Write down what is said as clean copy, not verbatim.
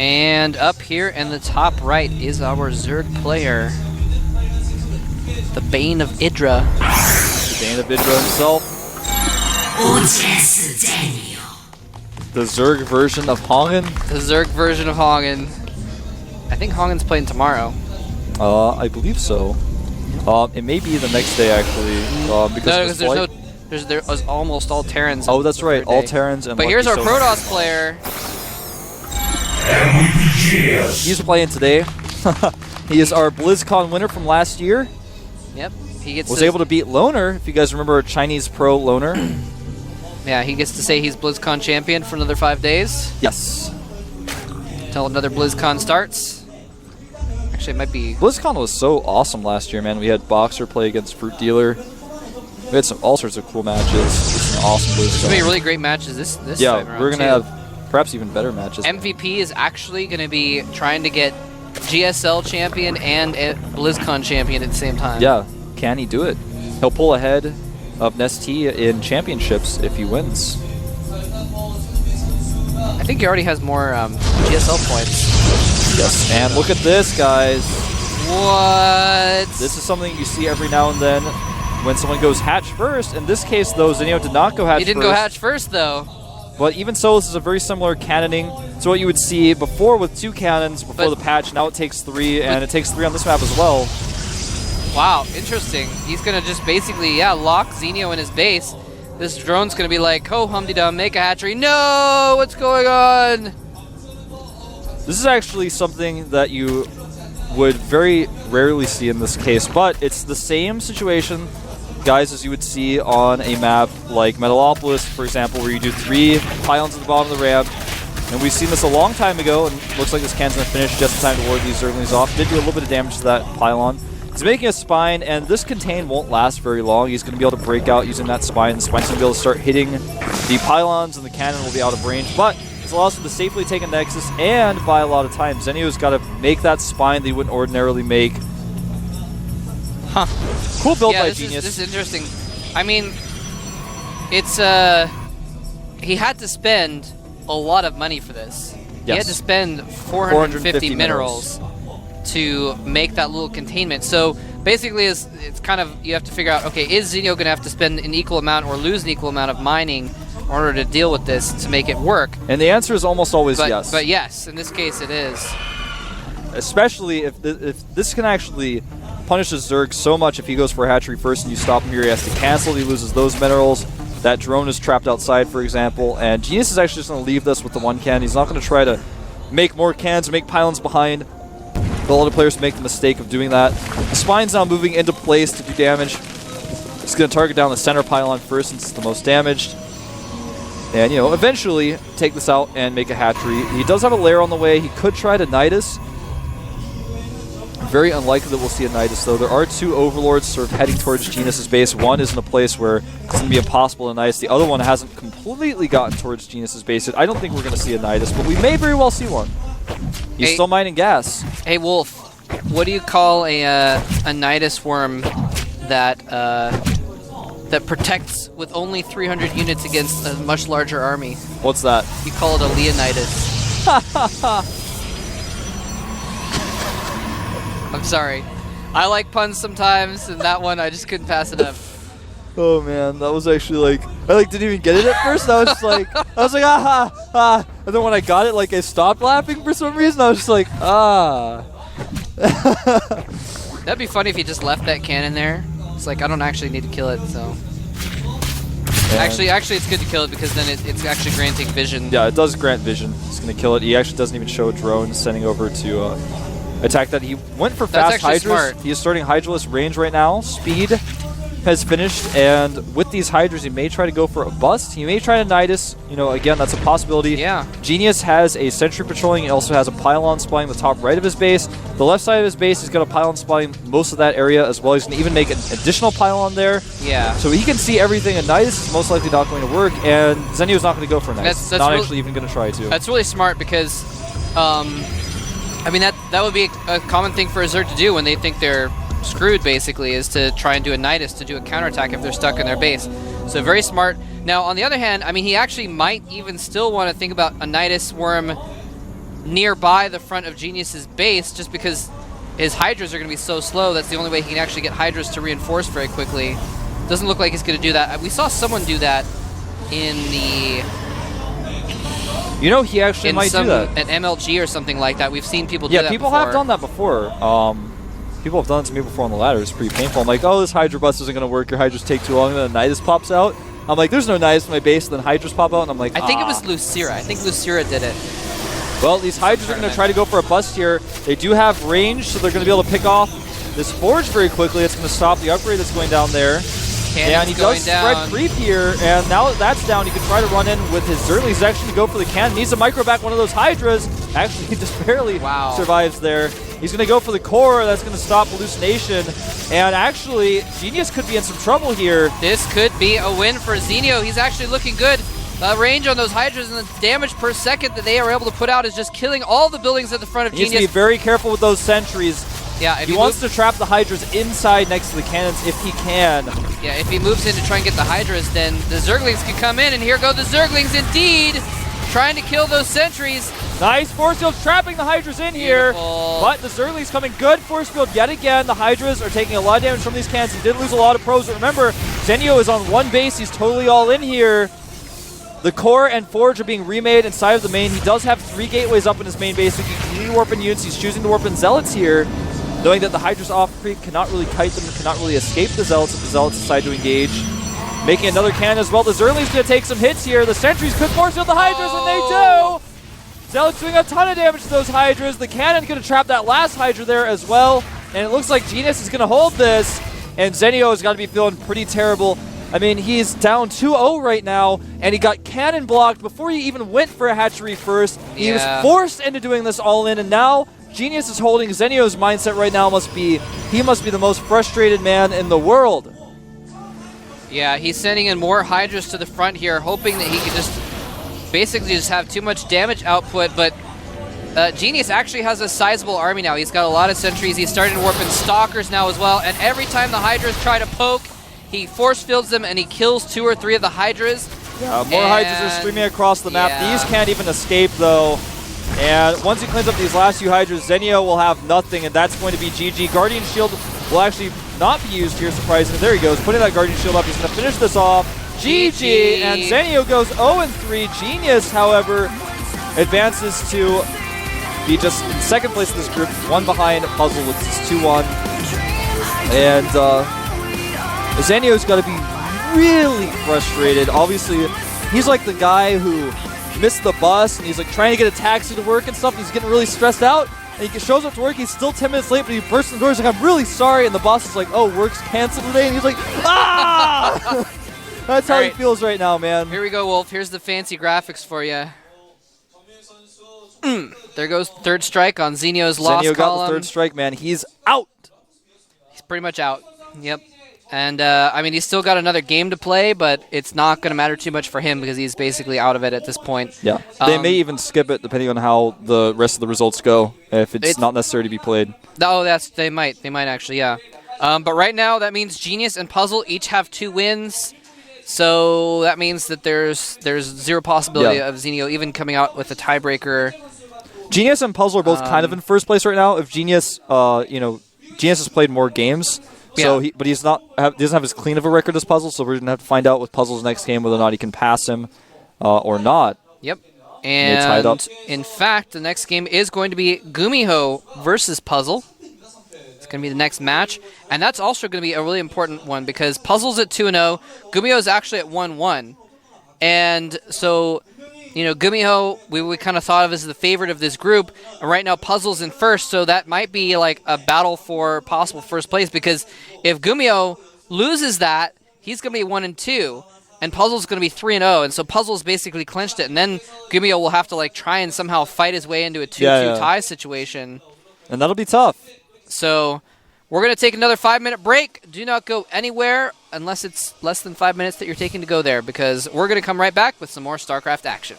And up here in the top right is our Zerg player. The Bane of Idra. The Bane of Idra himself. The Zerg version of Hongen. The Zerg version of Hongen. I think Hongen's playing tomorrow. I believe so. It may be the next day actually. Because there's almost all Terrans. Oh, that's right, all Terrans and. But here's our Protoss player. He's playing today. He is our BlizzCon winner from last year. Yep, he was able to beat Loner. If you guys remember, Chinese pro Loner. Yeah, he gets to say he's BlizzCon champion for another 5 days. Yes. Until another BlizzCon starts. Actually, it might be. BlizzCon was so awesome last year, man. We had Boxer play against Fruit Dealer. We had all sorts of cool matches. It's an awesome BlizzCon. There's gonna be really great matches this time around. We're gonna have perhaps even better matches. MVP is actually gonna be trying to get GSL champion and BlizzCon champion at the same time. Yeah, can he do it? He'll pull ahead of Nestea in championships if he wins. I think he already has more GSL points. Yes, and look at this, guys. What? This is something you see every now and then when someone goes hatch first. In this case, though, Zenio did not go hatch first. He didn't go hatch first, though. But even so, this is a very similar cannoning to what you would see before with 2 cannons before the patch. Now it takes 3, and it takes 3 on this map as well. Wow, interesting. He's going to just basically, lock Zenio in his base. This drone's going to be like, oh, hum-de-dum, make a hatchery. No! What's going on? This is actually something that you would very rarely see in this case, but it's the same situation, guys, as you would see on a map like Metalopolis, for example, where you do 3 pylons at the bottom of the ramp. And we've seen this a long time ago, and looks like this cannon's going to finish just in time to ward these Zerglings off. Did do a little bit of damage to that pylon. He's making a spine, and this contain won't last very long. He's going to be able to break out using that spine. The spine's going to be able to start hitting the pylons, and the cannon will be out of range. But this allows him to safely take a Nexus and buy a lot of time. Zenio's got to make that spine that he wouldn't ordinarily make. Huh. Cool build by Genius. This is interesting. I mean, it's he had to spend a lot of money for this. Yes. He had to spend 450 minerals to make that little containment. So basically, it's kind of, you have to figure out, okay, is Zenio going to have to spend an equal amount or lose an equal amount of mining in order to deal with this to make it work? And the answer is almost always yes. But yes, in this case it is. Especially if this can actually punish the Zerg so much if he goes for a hatchery first and you stop him here, he has to cancel, he loses those minerals. That drone is trapped outside, for example, and Genius is actually just going to leave this with the 1 cannon. He's not going to try to make more cannons, make pylons behind. A lot of players make the mistake of doing that. The spine's now moving into place to do damage. It's going to target down the center pylon first since it's the most damaged. And, you know, eventually take this out and make a hatchery. He does have a lair on the way. He could try to Nidus. Very unlikely that we'll see a Nidus, though. There are 2 Overlords sort of heading towards Genius's base. One is in a place where it's going to be impossible to Nidus. The other one hasn't completely gotten towards Genius's base. I don't think we're going to see a Nidus, but we may very well see one. He's still mining gas. Hey, Wolf, what do you call a Nidus worm that that protects with only 300 units against a much larger army? What's that? You call it a Leonidas. I'm sorry. I like puns sometimes, and that one I just couldn't pass it up. Oh man, that was actually like, I didn't even get it at first. I was just like, ah. And then when I got it, I stopped laughing for some reason. I was just like, ah. That'd be funny if you just left that cannon there. It's like, I don't actually need to kill it, so. Yeah. Actually, it's good to kill it because then it's actually granting vision. Yeah, it does grant vision. It's going to kill it. He actually doesn't even show a drone sending over to attack that. He went for fast Hydras. Smart. He is starting Hydraless range right now. Speed has finished, and with these Hydras, he may try to go for a bust. He may try to Nidus. You know, again, that's a possibility. Yeah. Genius has a sentry patrolling. He also has a pylon spying the top right of his base. The left side of his base, he's got a pylon spying most of that area as well. He's going to even make an additional pylon there. Yeah. So he can see everything, and Nidus is most likely not going to work, and Zenio's not going to go for a Nidus. That's not actually even going to try to. That's really smart because, I mean, that would be a common thing for a Zerg to do when they think they're screwed, basically, is to try and do a Nidus to do a counterattack if they're stuck in their base. So very smart. Now, on the other hand, I mean, he actually might even still want to think about a Nidus worm nearby the front of Genius's base just because his Hydras are going to be so slow. That's the only way he can actually get Hydras to reinforce very quickly. Doesn't look like he's going to do that. We saw someone do that in the... You know, he actually might do that. An MLG or something like that. We've seen people do that Yeah, people before. have done that before. People have done it to me before on the ladder. It's pretty painful. I'm like, oh, this Hydra bust isn't going to work. Your Hydras take too long. And then Nidus pops out. I'm like, there's no Nidus in my base. And then Hydras pop out. And I'm like, I think it was Lucira. I think Lucira did it. Well, these Hydras are going to try to go for a bust here. They do have range, so they're going to be able to pick off this Forge very quickly. It's going to stop the upgrade that's going down there. And he does spread creep here, and now that that's down, he can try to run in with his Zerglings. He's actually going to go for the cannon. Needs to micro back one of those Hydras. Actually, he just barely survives there. He's going to go for the core. That's going to stop Hallucination. And actually, Genius could be in some trouble here. This could be a win for Zenio. He's actually looking good. The range on those Hydras and the damage per second that they are able to put out is just killing all the buildings at the front of Genius. He needs to be very careful with those sentries. Yeah, he wants to trap the Hydras inside next to the cannons if he can. Yeah, if he moves in to try and get the Hydras, then the Zerglings can come in, and here go the Zerglings indeed, trying to kill those sentries. Nice force field trapping the Hydras in here, but the Zerglings coming good force field yet again. The Hydras are taking a lot of damage from these cannons. He did lose a lot of pros, but remember, Zenio is on one base. He's totally all in here. The core and Forge are being remade inside of the main. He does have 3 gateways up in his main base. So he can continue to warp in units. He's choosing to warp in Zealots here, knowing that the Hydras off creep cannot really kite them, cannot really escape the Zealots if the Zealots decide to engage. Making another cannon as well. The Zergling's going to take some hits here. The sentries could force field the Hydras, and they do! Zealots doing a ton of damage to those Hydras. The cannon going to trap that last Hydra there as well. And it looks like Genius is going to hold this. And Zenio has got to be feeling pretty terrible. I mean, he's down 2-0 right now, and he got cannon blocked before he even went for a hatchery first. He was forced into doing this all in, and now Genius is holding. Zenio's mindset right now he must be the most frustrated man in the world. Yeah, he's sending in more Hydras to the front here, hoping that he could just basically just have too much damage output, but Genius actually has a sizable army now. He's got a lot of sentries. He's starting to warp in Stalkers now as well, and every time the Hydras try to poke, he force fields them and he kills 2 or 3 of the Hydras. Yeah, more Hydras are streaming across the map. These can't even escape though. And once he cleans up these last few Hydras, Zenio will have nothing, and that's going to be GG. Guardian Shield will actually not be used here, surprisingly. There he goes, putting that Guardian Shield up. He's going to finish this off. GG! And Zenio goes 0-3. Genius, however, advances to be just in second place in this group, 1 behind Puzzle with 2-1. And Zenio's got to be really frustrated. Obviously, he's like the guy who missed the bus, and he's like trying to get a taxi to work and stuff. He's getting really stressed out, and he shows up to work. He's still 10 minutes late, but he bursts in the door. He's like, I'm really sorry. And the boss is like, oh, work's canceled today. And he's like, ah! That's how he feels right now, man. Here we go, Wolf. Here's the fancy graphics for you. There goes third strike on Zenio's lost column. Zenio got the third strike, man. He's out. He's pretty much out. Yep. And, I mean, he's still got another game to play, but it's not going to matter too much for him because he's basically out of it at this point. Yeah. They may even skip it depending on how the rest of the results go, if it's not necessary to be played. Oh, they might. They might actually, yeah. But right now, that means Genius and Puzzle each have 2 wins. So that means that there's 0 possibility of Zenio even coming out with a tiebreaker. Genius and Puzzle are both kind of in first place right now. If Genius, Genius has played more games. So, but he doesn't have as clean of a record as Puzzle, so we're going to have to find out with Puzzle's next game whether or not he can pass him or not. Yep. And in fact, the next game is going to be Gumiho versus Puzzle. It's going to be the next match. And that's also going to be a really important one because Puzzle's at 2-0. Gumiho's actually at 1-1. And so, Gumiho, we kind of thought of as the favorite of this group. And right now, Puzzle's in first, so that might be like a battle for possible first place because if Gumiho loses that, he's going to be 1-2. And Puzzle's going to be 3-0, and so Puzzle's basically clinched it. And then Gumiho will have to try and somehow fight his way into a 2-2 tie situation. And that'll be tough. So we're going to take another 5-minute break. Do not go anywhere unless it's less than 5 minutes that you're taking to go there, because we're going to come right back with some more StarCraft action.